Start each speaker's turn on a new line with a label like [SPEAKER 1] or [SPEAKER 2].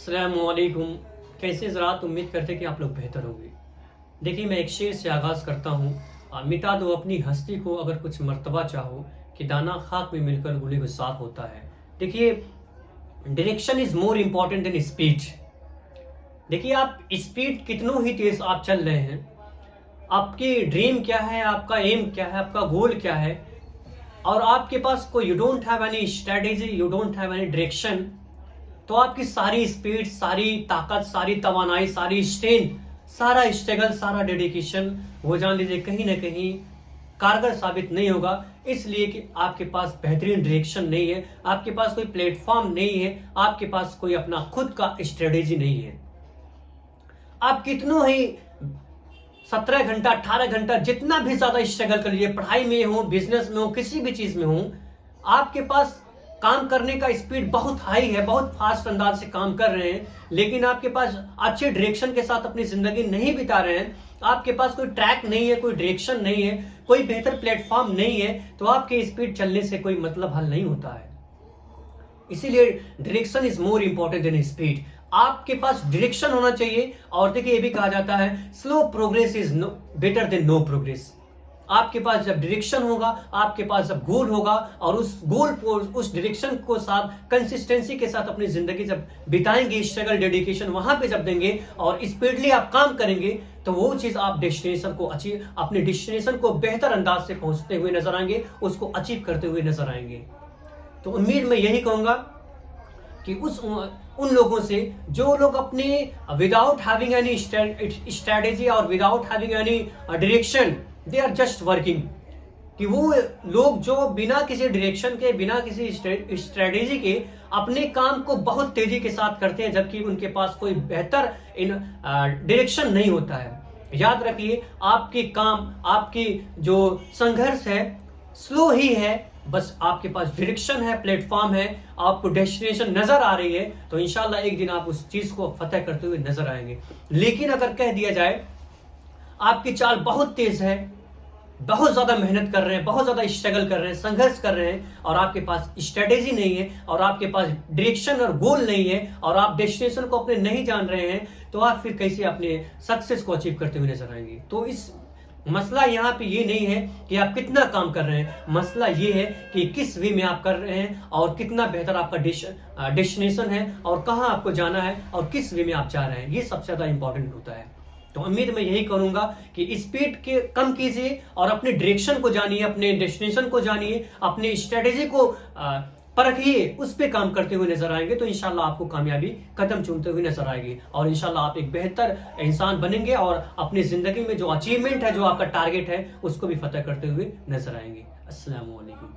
[SPEAKER 1] अस्सलामुअलैकुम। कैसे ज़रात, उम्मीद करते कि आप लोग बेहतर होंगे। देखिए, मैं एक शेर से आगाज़ करता हूँ। मिटा दो अपनी हस्ती को अगर कुछ मर्तबा चाहो, कि दाना खाक में मिलकर गुले गुस्साख होता है। देखिए, direction is more important than speed. देखिए, आप स्पीड कितनों ही तेज़ आप चल रहे हैं, आपकी ड्रीम क्या है, आपका एम क्या है, आपका गोल क्या है, और आपके पास कोई you don't have any strategy, you don't have any direction, तो आपकी सारी स्पीड, सारी ताकत, सारी तवानाई, सारी स्ट्रेंथ, सारा स्ट्रगल, सारा डेडिकेशन, वो जान लीजिए कहीं ना कहीं कारगर साबित नहीं होगा। इसलिए कि आपके पास बेहतरीन डायरेक्शन नहीं है, आपके पास कोई प्लेटफॉर्म नहीं है, आपके पास कोई अपना खुद का स्ट्रेटेजी नहीं है। आप कितनों ही 17 घंटा, 18 घंटा, जितना भी ज्यादा स्ट्रगल कर लीजिए, पढ़ाई में हो, बिजनेस में हो, किसी भी चीज में हो, आपके पास काम करने का स्पीड बहुत हाई है, बहुत फास्ट अंदाज से काम कर रहे हैं, लेकिन आपके पास अच्छे डायरेक्शन के साथ अपनी जिंदगी नहीं बिता रहे हैं, आपके पास कोई ट्रैक नहीं है, कोई डायरेक्शन नहीं है, कोई बेहतर प्लेटफॉर्म नहीं है, तो आपके स्पीड चलने से कोई मतलब हल नहीं होता है। इसीलिए direction is more important than speed. आपके पास डायरेक्शन होना चाहिए। और देखिए, ये भी कहा जाता है slow progress is better than no progress. आपके पास जब डायरेक्शन होगा, आपके पास जब गोल होगा, और उस गोल को, उस डायरेक्शन को साथ कंसिस्टेंसी के साथ अपनी जिंदगी जब बिताएंगे, स्ट्रगल, डेडिकेशन वहां पे जब देंगे और स्पीडली आप काम करेंगे, तो वो चीज आप डेस्टिनेशन को अचीव, अपने डेस्टिनेशन को बेहतर अंदाज से पहुंचते हुए नजर आएंगे, उसको अचीव करते हुए नजर आएंगे। तो उम्मीद मैं यही कहूंगा कि उन लोगों से जो लोग अपने विदाउट हैविंग एनी स्ट्रेटेजी और without having any direction, they are just working, कि वो लोग जो बिना किसी डायरेक्शन के, बिना किसी स्ट्रेटेजी के अपने काम को बहुत तेजी के साथ करते हैं, जबकि उनके पास कोई बेहतर डायरेक्शन नहीं होता है। याद रखिए, आपके काम, आपकी जो संघर्ष है, स्लो ही है, बस आपके पास डायरेक्शन है, प्लेटफॉर्म है, आपको डेस्टिनेशन नजर आ रही है, तो इंशाल्लाह एक दिन आप उस चीज को फतेह करते हुए नजर आएंगे। लेकिन अगर कह दिया जाए आपकी चाल बहुत तेज है, बहुत ज्यादा मेहनत कर रहे हैं, बहुत ज्यादा स्ट्रगल कर रहे हैं, संघर्ष कर रहे हैं, और आपके पास स्ट्रेटेजी नहीं है, और आपके पास डायरेक्शन और गोल नहीं है, और आप डेस्टिनेशन को अपने नहीं जान रहे हैं, तो आप फिर कैसे अपने सक्सेस को अचीव करते हुए नजर आएंगे। तो इस मसला यहाँ पे ये नहीं है कि आप कितना काम कर रहे हैं, मसला ये है कि किस वे में आप कर रहे हैं, और कितना बेहतर आपका डेस्टिनेशन है, और कहाँ आपको जाना है, और किस वे में आप जा रहे हैं, ये सबसे ज्यादा इंपॉर्टेंट होता है। तो उम्मीद मैं यही करूंगा कि स्पीड के कम कीजिए और अपने डायरेक्शन को जानिए, अपने डेस्टिनेशन को जानिए, अपनी स्ट्रेटेजी को परखिए, उस पे काम करते हुए नजर आएंगे, तो इंशाल्लाह आपको कामयाबी कदम चूमते हुए नजर आएगी, और इंशाल्लाह आप एक बेहतर इंसान बनेंगे, और अपनी जिंदगी में जो अचीवमेंट है, जो आपका टारगेट है, उसको भी फतेह करते हुए नजर आएंगे। अस्सलाम वालेकुम।